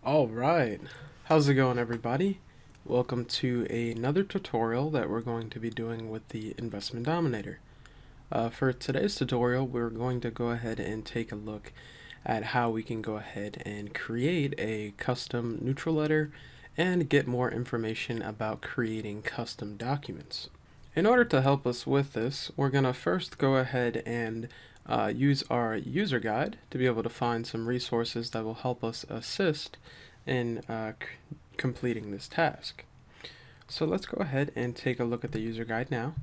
All right, how's it going, everybody? Welcome to another tutorial that we're going to be doing with the Investment Dominator. For today's tutorial, we're going to go ahead and take a look at how we can go ahead and create a custom neutral letter and get more information about creating custom documents. In order to help us with this, we're going to first go ahead and use our user guide to be able to find some resources that will help us assist in completing this task. So let's go ahead and take a look at the user guide now.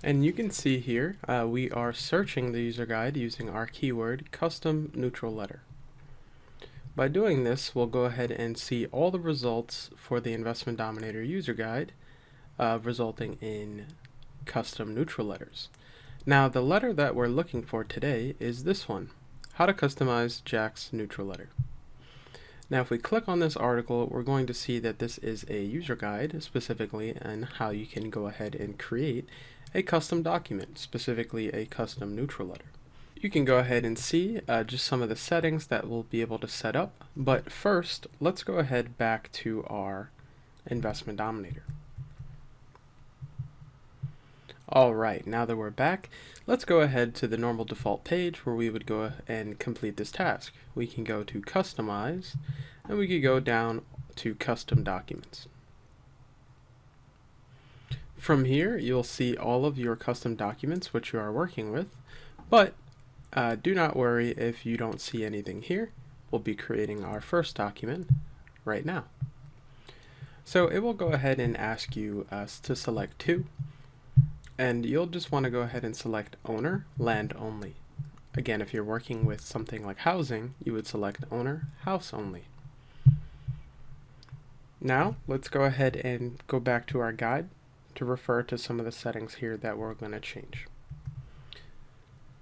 And you can see here we are searching the user guide using our keyword custom neutral letter. By doing this, we'll go ahead and see all the results for the Investment Dominator user guide resulting in custom neutral letters. Now, the letter that we're looking for today is this one, how to customize Jack's neutral letter. Now, if we click on this article, we're going to see that this is a user guide specifically on how you can go ahead and create a custom document, specifically a custom neutral letter. You can go ahead and see just some of the settings that we'll be able to set up, but first, let's go ahead back to our Investment Dominator. Alright, now that we're back, let's go ahead to the normal default page where we would go and complete this task. We can go to Customize, and we could go down to Custom Documents. From here, you'll see all of your custom documents which you are working with, but do not worry if you don't see anything here. We'll be creating our first document right now. So it will go ahead and ask you to select two. And you'll just want to go ahead and select owner, land only. Again, if you're working with something like housing, you would select owner, house only. Now, let's go ahead and go back to our guide to refer to some of the settings here that we're going to change.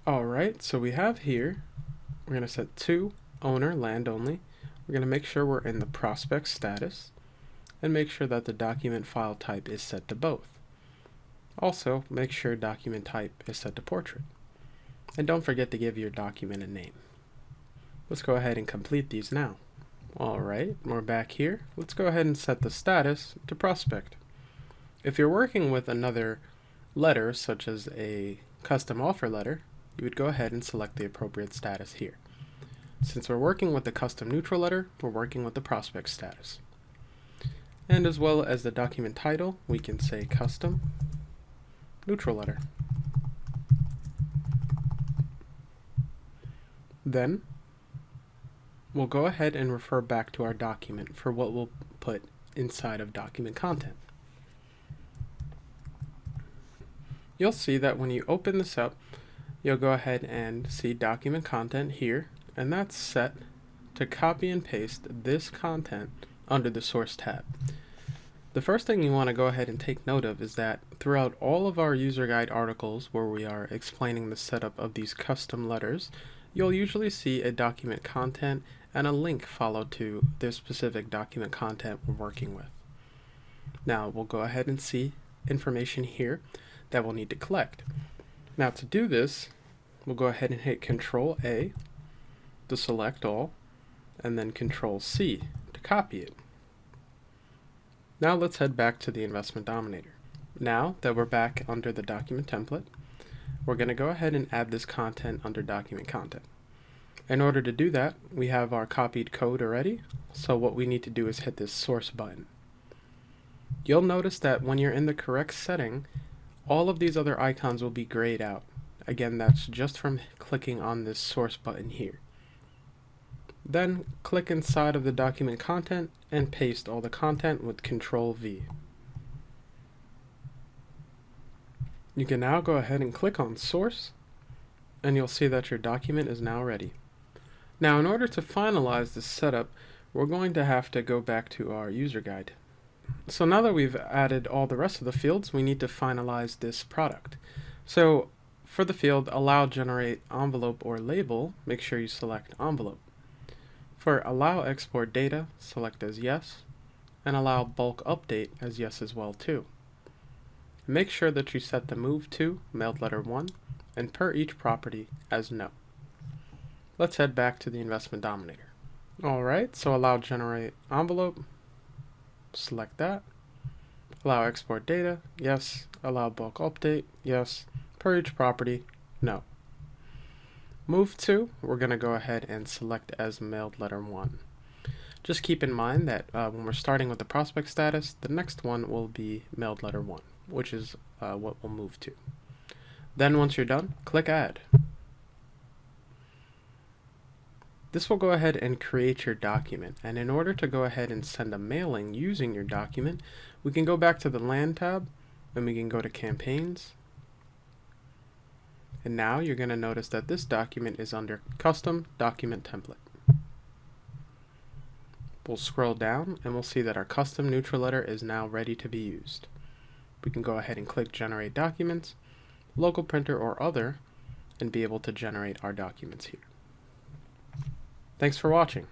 Alright, so we have here, we're going to set to owner, land only. We're going to make sure we're in the prospect status and make sure that the document file type is set to both. Also, make sure document type is set to portrait. And don't forget to give your document a name. Let's go ahead and complete these now. Alright, we're back here. Let's go ahead and set the status to prospect. If you're working with another letter, such as a custom offer letter, you would go ahead and select the appropriate status here. Since we're working with the custom neutral letter, we're working with the prospect status. And as well as the document title, we can say custom neutral letter. Then we'll go ahead and refer back to our document for what we'll put inside of document content. You'll see that when you open this up, you'll go ahead and see document content here, and that's set to copy and paste this content under the source tab. The first thing you want to go ahead and take note of is that throughout all of our user guide articles where we are explaining the setup of these custom letters, you'll usually see a document content and a link followed to the specific document content we're working with. Now we'll go ahead and see information here that we'll need to collect. Now to do this, we'll go ahead and hit Control A to select all, and then Control C to copy it. Now let's head back to the Investment Dominator. Now that we're back under the document template, we're going to go ahead and add this content under document content. In order to do that, we have our copied code already, so what we need to do is hit this source button. You'll notice that when you're in the correct setting, all of these other icons will be grayed out. Again, that's just from clicking on this source button here. Then click inside of the document content and paste all the content with Control V. You can now go ahead and click on source, and you'll see that your document is now ready. Now, in order to finalize this setup, we're going to have to go back to our user guide. So now that we've added all the rest of the fields, we need to finalize this product. So for the field allow generate envelope or label, make sure you select envelope. For allow export data, select as yes, and allow bulk update as yes as well too. Make sure that you set the move to mailed letter 1 and per each property as no. let's head back to the Investment Dominator. Alright, so allow generate envelope, select that. Allow export data, yes. Allow bulk update, yes. Per each property, no. Move to, we're going to go ahead and select as mailed letter 1. Just keep in mind that when we're starting with the prospect status, the next one will be mailed letter 1, which is what we'll move to. Then once you're done, click add. This will go ahead and create your document, and in order to go ahead and send a mailing using your document, we can go back to the Land tab, and we can go to Campaigns. And now you're going to notice that this document is under Custom Document Template. We'll scroll down, and we'll see that our custom neutral letter is now ready to be used. We can go ahead and click Generate Documents, Local Printer or Other, and be able to generate our documents here. Thanks for watching.